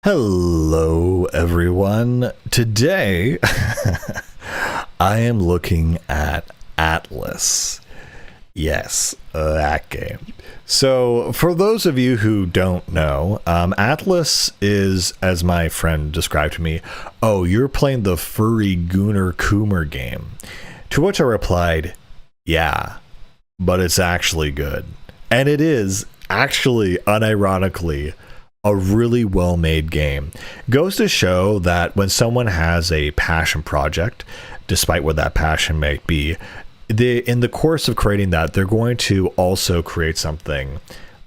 Hello, everyone. Today, I am looking at Atlyss. Yes, that game. So, for those of you who don't know, Atlyss is, as my friend described to me, oh, you're playing the furry Gooner Coomer game. To which I replied, yeah, but it's actually good. And it is actually, unironically, a really well-made game. Goes to show that when someone has a passion project, despite what that passion might be, in the course of creating that, they're going to also create something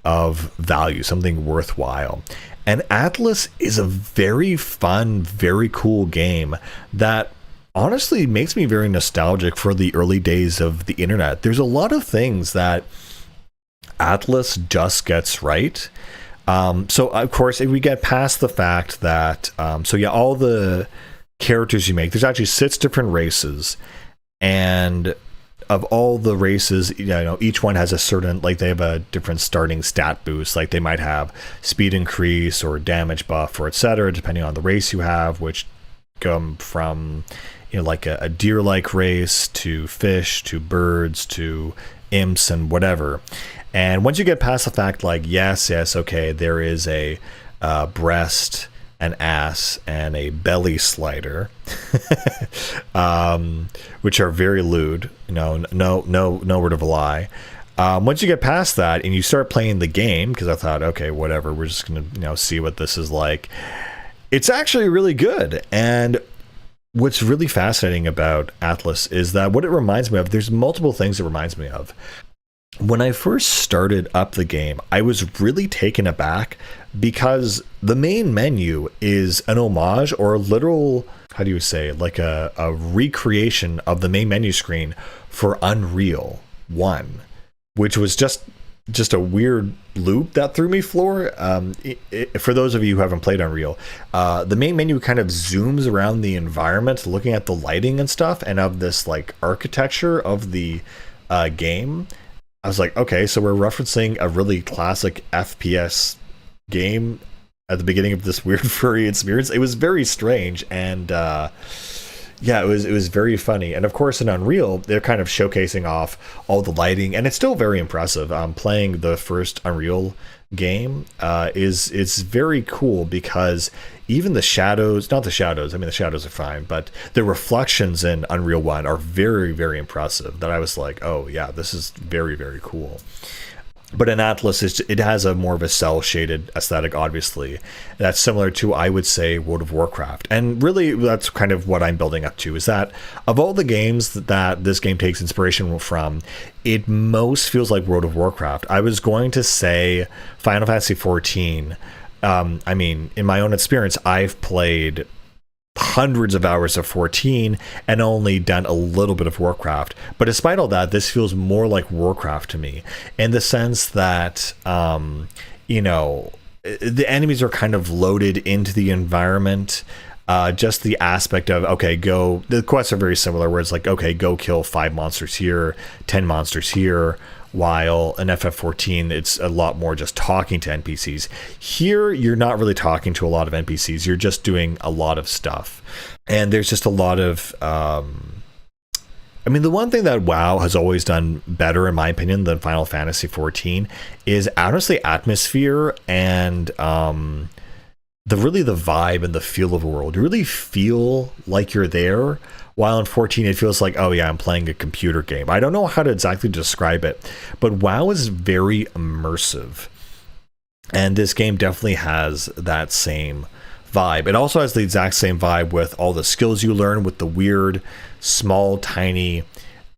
of value, something worthwhile. And Atlyss is a very fun, very cool game that honestly makes me very nostalgic for the early days of the internet. There's a lot of things that Atlyss just gets right. So of course, if we get past the fact that, all the characters you make, there's actually 6 different races, and of all the races, each one has a certain, like, they have a different starting stat boost. Like, they might have speed increase or damage buff or etc., depending on the race you have, which come from, like a deer-like race to fish to birds to imps and whatever. And once you get past the fact, like, yes, okay, there is a breast, an ass, and a belly slider, which are very lewd. No word of a lie. Once you get past that and you start playing the game, because I thought, okay, whatever, we're just gonna see what this is like. It's actually really good. And what's really fascinating about Atlyss is that what it reminds me of, there's multiple things it reminds me of. When I first started up the game, I was really taken aback because the main menu is an homage or a literal, how do you say, like a recreation of the main menu screen for Unreal 1, which was just a weird loop that threw me for. For those of you who haven't played Unreal, the main menu kind of zooms around the environment, looking at the lighting and stuff, and of this like architecture of the game. I was like, okay, so we're referencing a really classic FPS game at the beginning of this weird furry experience. It was very strange, and it was very funny. And of course, in Unreal, they're kind of showcasing off all the lighting, and it's still very impressive. Playing the first Unreal game is very cool because even the shadows, not the shadows, I mean the shadows are fine, but the reflections in Unreal 1 are very, very impressive, that I was like, oh yeah, this is very, very cool. But in Atlyss, it has a more of a cel-shaded aesthetic, obviously. That's similar to, I would say, World of Warcraft. And really, that's kind of what I'm building up to, is that of all the games that this game takes inspiration from, it most feels like World of Warcraft. I was going to say Final Fantasy XIV. I mean, in my own experience, I've played hundreds of hours of 14 and only done a little bit of Warcraft, but despite all that, this feels more like Warcraft to me, in the sense that the enemies are kind of loaded into the environment. Just the aspect of, okay, the quests are very similar, where it's like, okay, go kill 5 monsters here, 10 monsters here, while in FF14 it's a lot more just talking to NPCs. Here you're not really talking to a lot of NPCs, you're just doing a lot of stuff. And there's just a lot of the one thing that WoW has always done better, in my opinion, than Final Fantasy XIV is honestly atmosphere and the vibe and the feel of a world. You really feel like you're there, while in 14 it feels like, oh yeah, I'm playing a computer game. I don't know how to exactly describe it, but WoW is very immersive, and this game definitely has that same vibe. It also has the exact same vibe with all the skills you learn, with the weird small tiny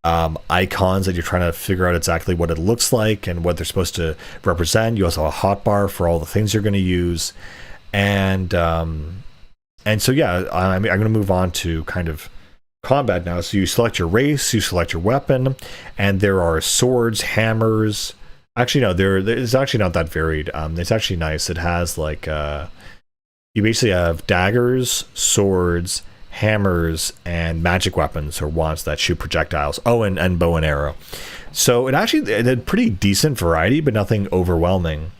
icons that you're trying to figure out exactly what it looks like and what they're supposed to represent. You also have a hotbar for all the things you're going to use. And so yeah, I'm going to move on to kind of combat now. So you select your race, you select your weapon, and there are swords, hammers. Actually, no, it's actually not that varied. It's actually nice. It has like you basically have daggers, swords, hammers, and magic weapons or wands that shoot projectiles. Oh, and bow and arrow. So it had pretty decent variety, but nothing overwhelming.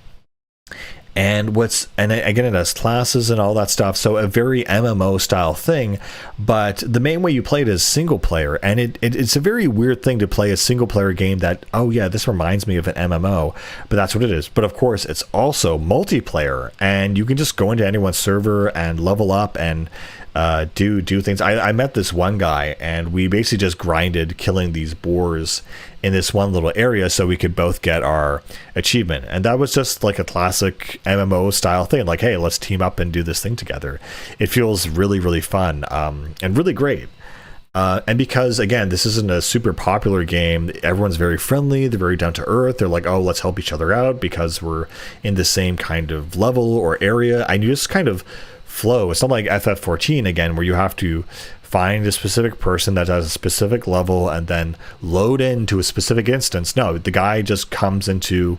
And again, it has classes and all that stuff, so a very MMO style thing. But the main way you play it is single player, and it's a very weird thing to play a single player game that, oh yeah, this reminds me of an MMO, but that's what it is. But of course, it's also multiplayer, and you can just go into anyone's server and level up and do things. I met this one guy, and we basically just grinded killing these boars in this one little area so we could both get our achievement. And that was just like a classic MMO style thing, like, hey, let's team up and do this thing together. It feels really, really fun, and really great. And because, again, this isn't a super popular game, everyone's very friendly, they're very down to earth. They're like, oh, let's help each other out because we're in the same kind of level or area. And you just kind of flow. It's not like FF14 again, where you have to find a specific person that has a specific level and then load into a specific instance. No, the guy just comes into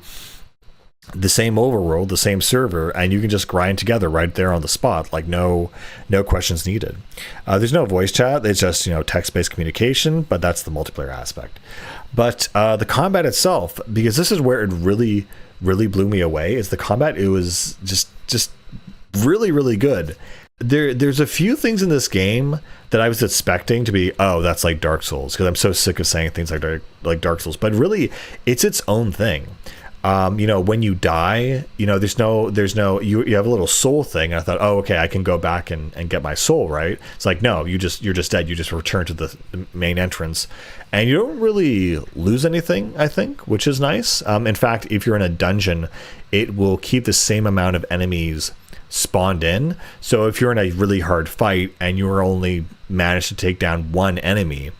the same overworld, the same server, and you can just grind together right there on the spot, like no questions needed. There's no voice chat. It's just, text-based communication, but that's the multiplayer aspect. But the combat itself, because this is where it really, really blew me away, is the combat. It was just really, really good. There's a few things in this game that I was expecting to be, oh, that's like Dark Souls, because I'm so sick of saying things like Dark Souls, but really it's its own thing. When you die, there's no you have a little soul thing. And I thought, oh, okay, I can go back and get my soul, right? It's like, no, you're just dead. You just return to the main entrance, and you don't really lose anything, I think, which is nice. In fact, if you're in a dungeon, it will keep the same amount of enemies spawned in. So if you're in a really hard fight and you're only managed to take down one enemy,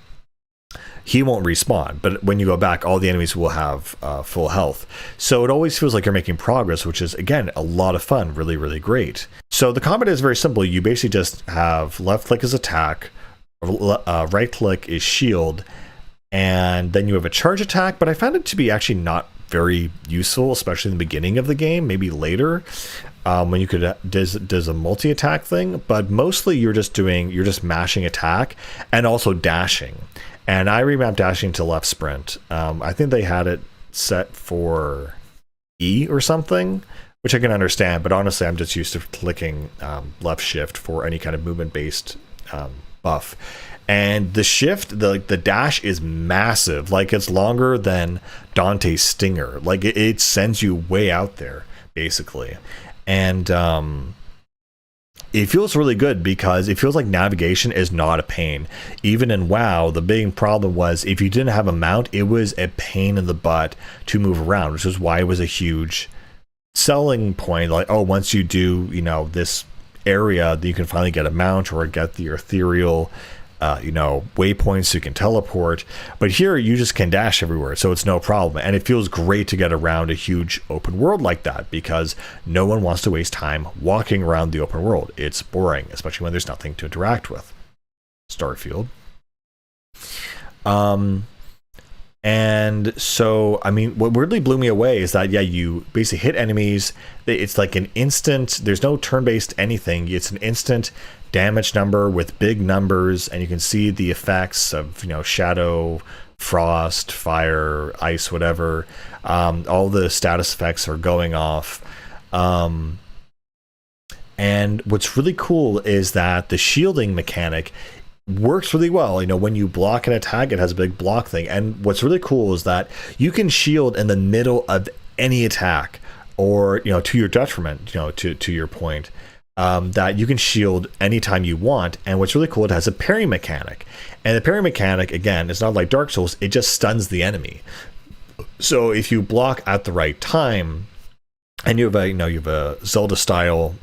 he won't respawn, but when you go back, all the enemies will have full health. So it always feels like you're making progress, which is, again, a lot of fun, really, really great. So the combat is very simple. You basically just have left click is attack, right click is shield, and then you have a charge attack, but I found it to be actually not very useful, especially in the beginning of the game, maybe later. When you could does a multi-attack thing, but mostly you're just mashing attack and also dashing. And I revamped dashing to left sprint. I think they had it set for E or something, which I can understand, but honestly I'm just used to clicking left shift for any kind of movement based buff. And the shift, the dash is massive. Like, it's longer than Dante's Stinger. Like, it sends you way out there, basically. And it feels really good because it feels like navigation is not a pain. Even in WoW, the big problem was if you didn't have a mount, it was a pain in the butt to move around, which is why it was a huge selling point. Like, oh, once you do, this area, you can finally get a mount or get the ethereal waypoints so you can teleport. But here you just can dash everywhere, so it's no problem. And it feels great to get around a huge open world like that, because no one wants to waste time walking around the open world. It's boring, especially when there's nothing to interact with. Starfield. And so, I mean, what really blew me away is that, yeah, you basically hit enemies. It's like an instant, there's no turn-based anything. It's an instant damage number with big numbers, and you can see the effects of, shadow, frost, fire, ice, whatever. All the status effects are going off. And what's really cool is that the shielding mechanic works really well. When you block an attack, it has a big block thing. And what's really cool is that you can shield in the middle of any attack, or to your detriment, to your point, that you can shield anytime you want. And what's really cool, it has a parry mechanic. And the parry mechanic, again, it's not like Dark Souls, it just stuns the enemy. So if you block at the right time, and you have a Zelda style,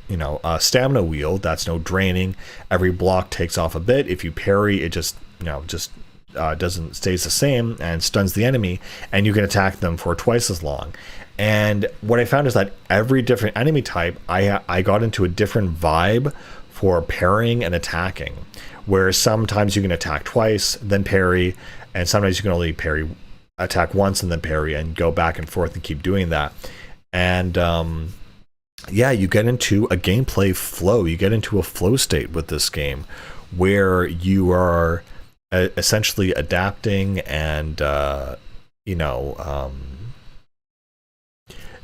stamina wheel that's no draining. Every block takes off a bit. If you parry, it just stays the same and stuns the enemy, and you can attack them for twice as long. And what I found is that every different enemy type, I got into a different vibe for parrying and attacking, where sometimes you can attack twice, then parry, and sometimes you can only attack once and then parry, and go back and forth and keep doing that. And you get into a gameplay flow. You get into a flow state with this game, where you are essentially adapting and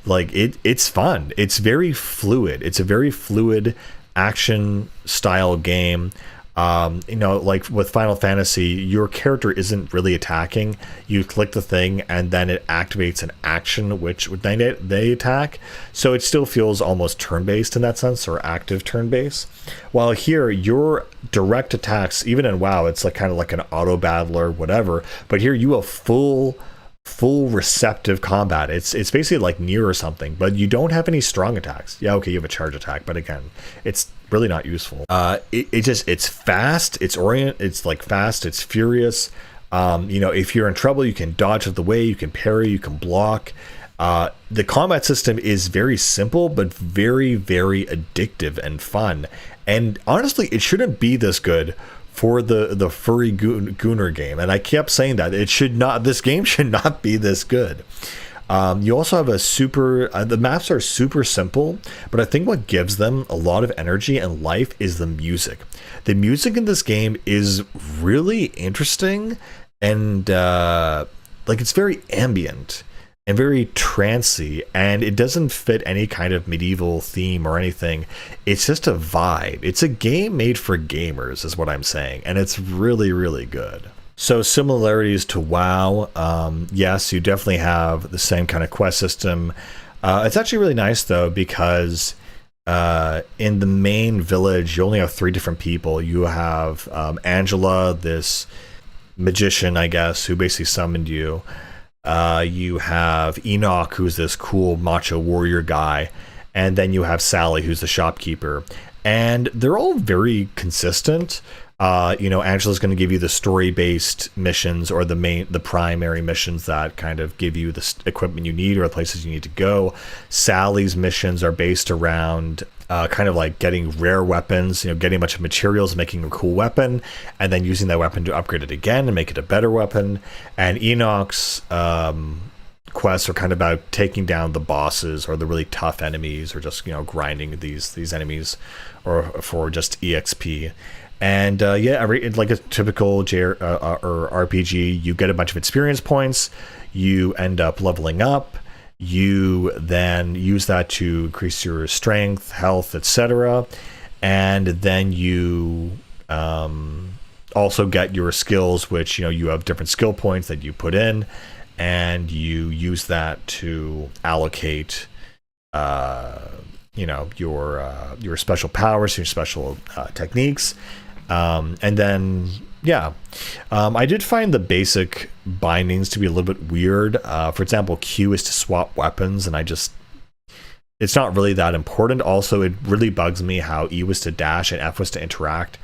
Like it's fun. It's very fluid. It's a very fluid action style game. Like with Final Fantasy, your character isn't really attacking. You click the thing and then it activates an action which they attack. So it still feels almost turn-based in that sense, or active turn-based. While here, your direct attacks, even in WoW, it's like kind of like an auto battler, whatever. But here you have full receptive combat. It's basically like Nier or something, but you don't have any strong attacks. Yeah, okay, you have a charge attack, but again, it's really not useful. It's fast, it's like fast, it's furious. If you're in trouble, you can dodge out of the way, you can parry, you can block. The combat system is very simple, but very, very addictive and fun. And honestly, it shouldn't be this good for the furry Gooner game, and I kept saying that this game should not be this good. You also have the maps are super simple, but I think what gives them a lot of energy and life is the music. The music in this game is really interesting, and it's very ambient and very trancy, and it doesn't fit any kind of medieval theme or anything. It's just a vibe. It's a game made for gamers, is what I'm saying, and it's really, really good. So similarities to WoW, yes, you definitely have the same kind of quest system. It's actually really nice though, because in the main village, you only have 3 different people. You have Angela, this magician, I guess, who basically summoned you. You have Enoch, who's this cool macho warrior guy, and then you have Sally, who's the shopkeeper, and they're all very consistent. Angela's going to give you the story-based missions, or the primary missions that kind of give you the equipment you need or the places you need to go. Sally's missions are based around kind of like getting rare weapons, getting a bunch of materials, making a cool weapon, and then using that weapon to upgrade it again and make it a better weapon. And Enoch's quests are kind of about taking down the bosses or the really tough enemies, or just grinding these enemies, or for just EXP. And like a typical or RPG, you get a bunch of experience points, you end up leveling up, you then use that to increase your strength, health, etc. And then you also get your skills, which you have different skill points that you put in, and you use that to allocate your special powers, your special techniques. And then, I did find the basic bindings to be a little bit weird. For example, Q is to swap weapons, and it's not really that important. Also, it really bugs me how E was to dash and F was to interact.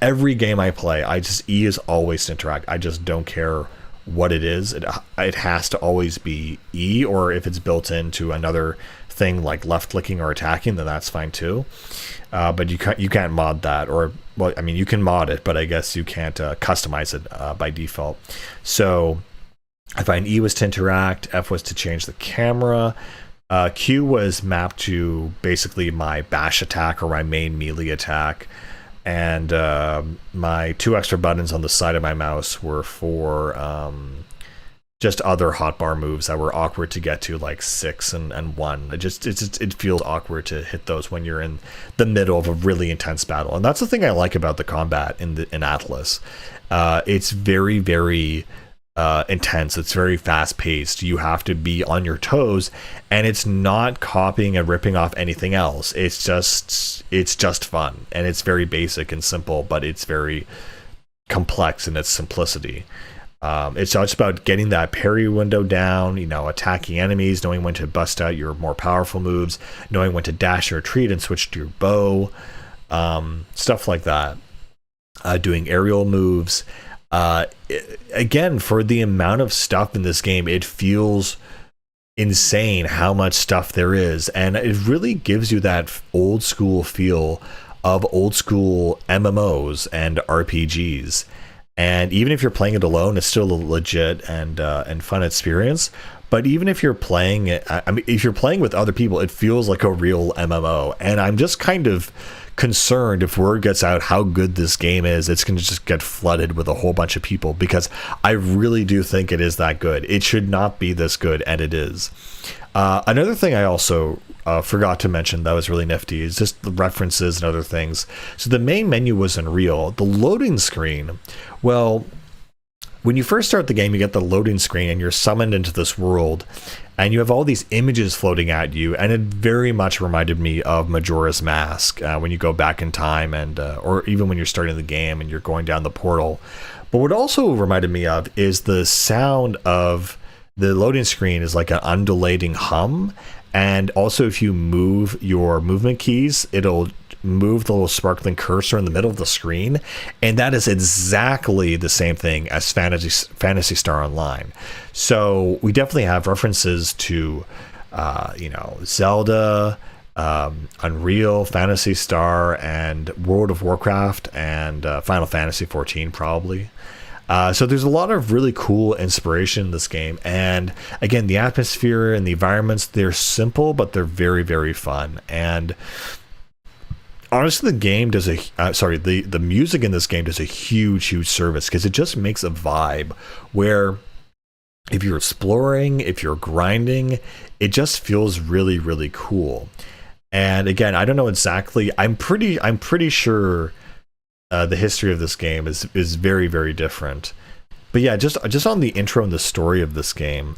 Every game I play, E is always to interact. I just don't care what it is. It has to always be E, or if it's built into another thing like left clicking or attacking, then that's fine too. But you can't mod that, you can mod it, but I guess you can't customize it by default. So I find E was to interact, F was to change the camera, Q was mapped to basically my bash attack or my main melee attack, and my 2 extra buttons on the side of my mouse were for just other hotbar moves that were awkward to get to, like 6 and 1. It feels awkward to hit those when you're in the middle of a really intense battle, and that's the thing I like about the combat in Atlyss. It's very, very intense. It's very fast paced. You have to be on your toes, and it's not copying and ripping off anything else. It's just fun, and it's very basic and simple, but it's very complex in its simplicity. It's just about getting that parry window down, attacking enemies, knowing when to bust out your more powerful moves, knowing when to dash or retreat and switch to your bow, stuff like that. Doing aerial moves. Again, for the amount of stuff in this game, it feels insane how much stuff there is, and it really gives you that old school feel of old school MMOs and RPGs. And even if you're playing it alone, it's still a legit and fun experience. But even if you're playing it, if you're playing with other people, it feels like a real MMO. And I'm just kind of concerned if word gets out how good this game is, it's going to just get flooded with a whole bunch of people, because I really do think it is that good. It should not be this good, and it is. Another thing I also forgot to mention that was really nifty is just the references and other things. So the main menu was Unreal. The loading screen, well, when you first start the game, you get the loading screen and you're summoned into this world, and you have all these images floating at you, and it very much reminded me of Majora's Mask when you go back in time, and or even when you're starting the game and you're going down the portal. But what also reminded me of is the sound of the loading screen is like an undulating hum, and also if you move your movement keys, it'll move the little sparkling cursor in the middle of the screen, and that is exactly the same thing as Phantasy Star Online. So we definitely have references to Zelda, Unreal, Phantasy Star, and World of Warcraft, and Final Fantasy 14 probably. So there's a lot of really cool inspiration in this game, and again, the atmosphere and the environments, they're simple but they're very, very fun. And honestly, the game does the music in this game does a huge service, because it just makes a vibe where if you're exploring, if you're grinding, it just feels really, really cool. And again, I don't know exactly. I'm pretty sure the history of this game is very, very different. But yeah, just on the intro and the story of this game.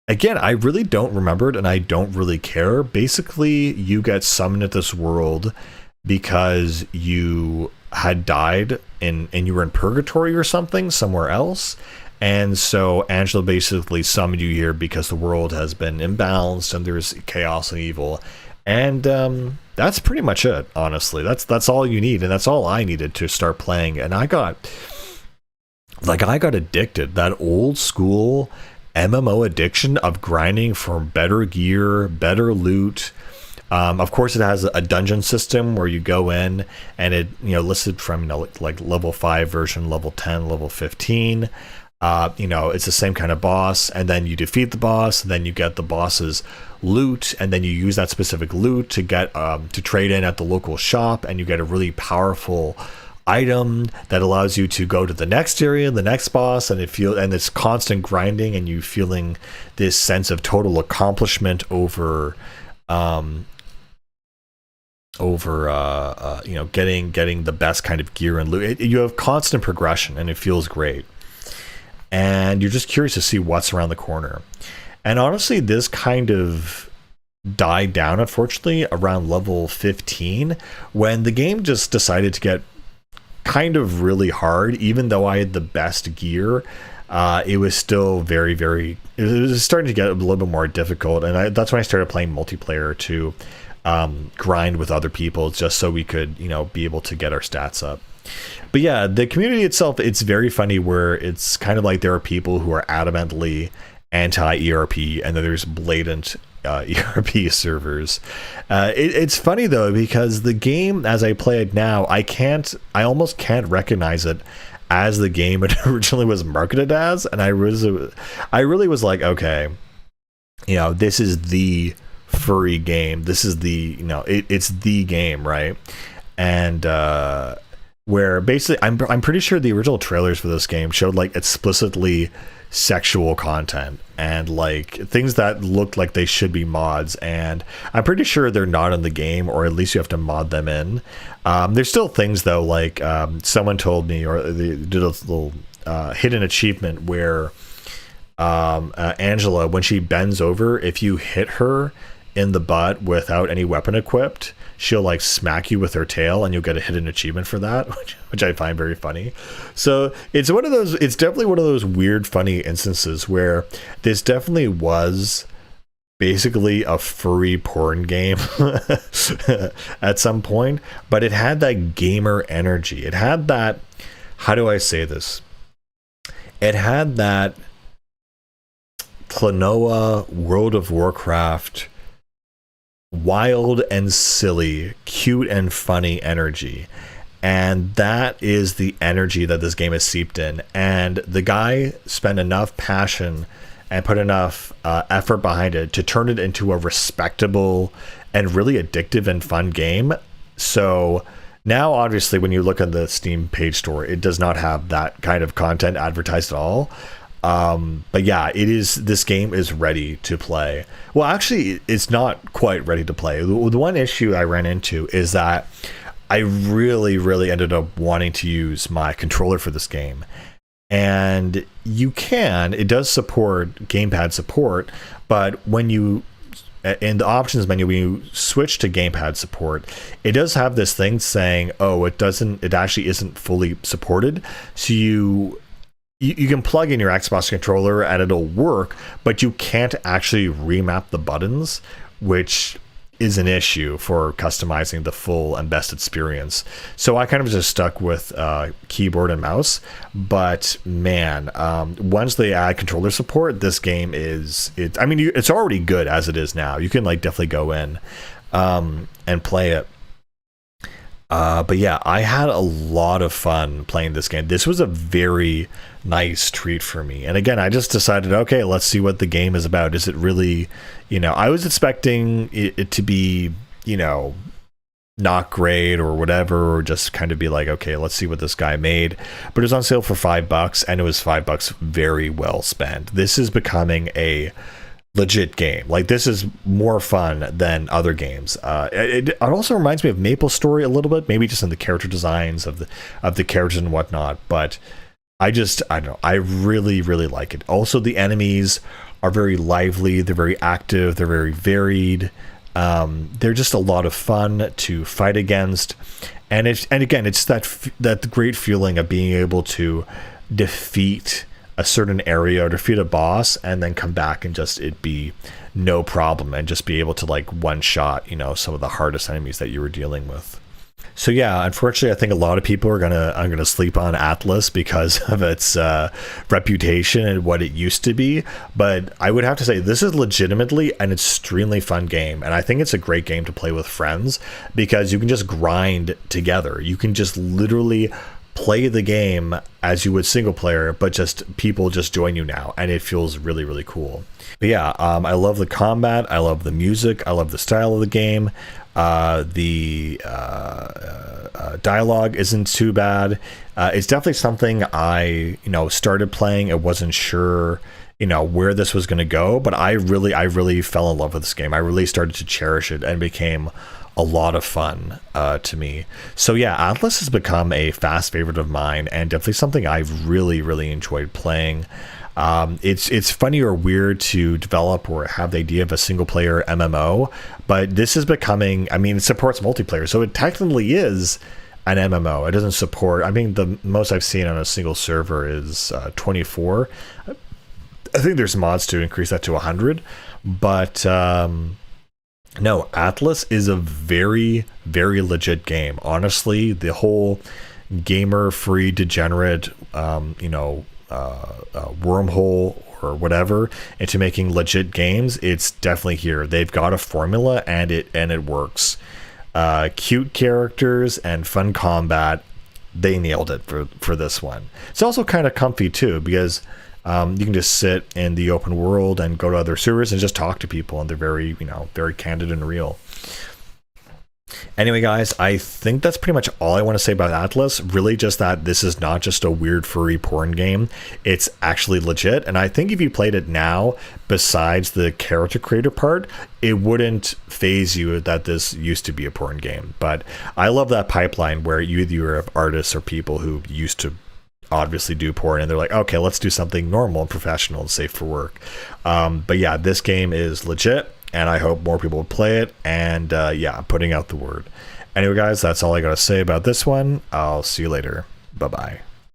Again, I really don't remember it, and I don't really care. Basically, you get summoned at this world because you had died and you were in purgatory or something somewhere else. And so Angela basically summoned you here because the world has been imbalanced and there's chaos and evil. And that's pretty much it, honestly. That's all you need, and that's all I needed to start playing. And I got addicted. That old school MMO addiction of grinding for better gear, better loot. Of course, it has a dungeon system where you go in and it listed from like level 5 version, level 10, level 15. It's the same kind of boss, and then you defeat the boss, and then you get the boss's loot, and then you use that specific loot to get to trade in at the local shop, and you get a really powerful item that allows you to go to the next area, the next boss, and it's constant grinding, and you feeling this sense of total accomplishment over getting the best kind of gear and loot. You have constant progression, and it feels great, and you're just curious to see what's around the corner. And honestly, this kind of died down, unfortunately, around level 15, when the game just decided to get kind of really hard. Even though I had the best gear, it was still very, very, it was starting to get a little bit more difficult. And that's when I started playing multiplayer to grind with other people, just so we could be able to get our stats up. But yeah, the community itself, it's very funny, where it's kind of like there are people who are adamantly anti-ERP, and then there's blatant ERP servers. It's funny though, because the game as I play it now, I almost can't recognize it as the game it originally was marketed as, and I really was like, okay, this is the furry game. This is the it's the game, right? And where basically I'm pretty sure the original trailers for this game showed like explicitly sexual content and like things that looked like they should be mods, and I'm pretty sure they're not in the game, or at least you have to mod them in. There's still things though, like someone told me, or they did a little hidden achievement where Angela, when she bends over, if you hit her in the butt without any weapon equipped, she'll like smack you with her tail, and you'll get a hidden achievement for that, which I find very funny. So it's definitely one of those weird, funny instances where this definitely was basically a furry porn game at some point, but it had that gamer energy. It had that, how do I say this? It had that Klonoa World of Warcraft wild and silly, cute and funny energy, and that is the energy that this game has seeped in. And the guy spent enough passion and put enough effort behind it to turn it into a respectable and really addictive and fun game. So now, obviously, when you look at the Steam page store, it does not have that kind of content advertised at all. But yeah, this game is ready to play. Well, actually, it's not quite ready to play. The one issue I ran into is that I really ended up wanting to use my controller for this game. And it does support gamepad support, but when you, in the options menu, when you switch to gamepad support, it does have this thing saying, oh, it actually isn't fully supported. So you can plug in your Xbox controller and it'll work, but you can't actually remap the buttons, which is an issue for customizing the full and best experience. So I kind of just stuck with keyboard and mouse. But man, once they add controller support, this game it's already good as it is now. You can like definitely go in and play it. But yeah, I had a lot of fun playing this game. This was a very nice treat for me. And again, I just decided, okay, let's see what the game is about. Is it really, I was expecting it to be, not great or whatever, or just kind of be like, okay, let's see what this guy made. But it was on sale for $5, and it was $5 very well spent. This is becoming a legit game. Like, this is more fun than other games. It also reminds me of Maple Story a little bit, maybe just in the character designs of the characters and whatnot. But I don't know, I really like it. Also, the enemies are very lively, they're very active, they're very varied. They're just a lot of fun to fight against, and again, it's that great feeling of being able to defeat a certain area or defeat a boss and then come back and just it be no problem and just be able to like one shot some of the hardest enemies that you were dealing with. So yeah, unfortunately, I think a lot of people are gonna sleep on Atlyss because of its reputation and what it used to be. But I would have to say this is legitimately an extremely fun game, and I think it's a great game to play with friends because you can just grind together. You can just literally play the game as you would single player, but just people just join you now, and it feels really cool. But yeah, I love the combat, I love the music, I love the style of the game. The dialogue isn't too bad. It's definitely something I started playing. I wasn't sure where this was going to go, but I really fell in love with this game. I really started to cherish it and became a lot of fun to me. So yeah, Atlyss has become a fast favorite of mine and definitely something I've really enjoyed playing. It's funny or weird to develop or have the idea of a single player MMO, but this is becoming, it supports multiplayer, so it technically is an MMO. It doesn't support, the most I've seen on a single server is 24. I think there's mods to increase that to 100, but no, Atlyss is a very legit game. Honestly, the whole gamer-free degenerate, wormhole or whatever into making legit games, it's definitely here. They've got a formula and it works. Cute characters and fun combat, they nailed it for this one. It's also kind of comfy too because you can just sit in the open world and go to other servers and just talk to people, and they're very very candid and real. Anyway, guys, I think that's pretty much all I want to say about Atlyss. Really just that this is not just a weird furry porn game. It's actually legit, and I think if you played it now, besides the character creator part, it wouldn't phase you that this used to be a porn game. But I love that pipeline where you either have artists or people who used to obviously do porn and they're like, okay, let's do something normal and professional and safe for work. But yeah, this game is legit, and I hope more people will play it, and yeah, I'm putting out the word. Anyway, guys, that's all I gotta say about this one. I'll see you later. Bye-bye.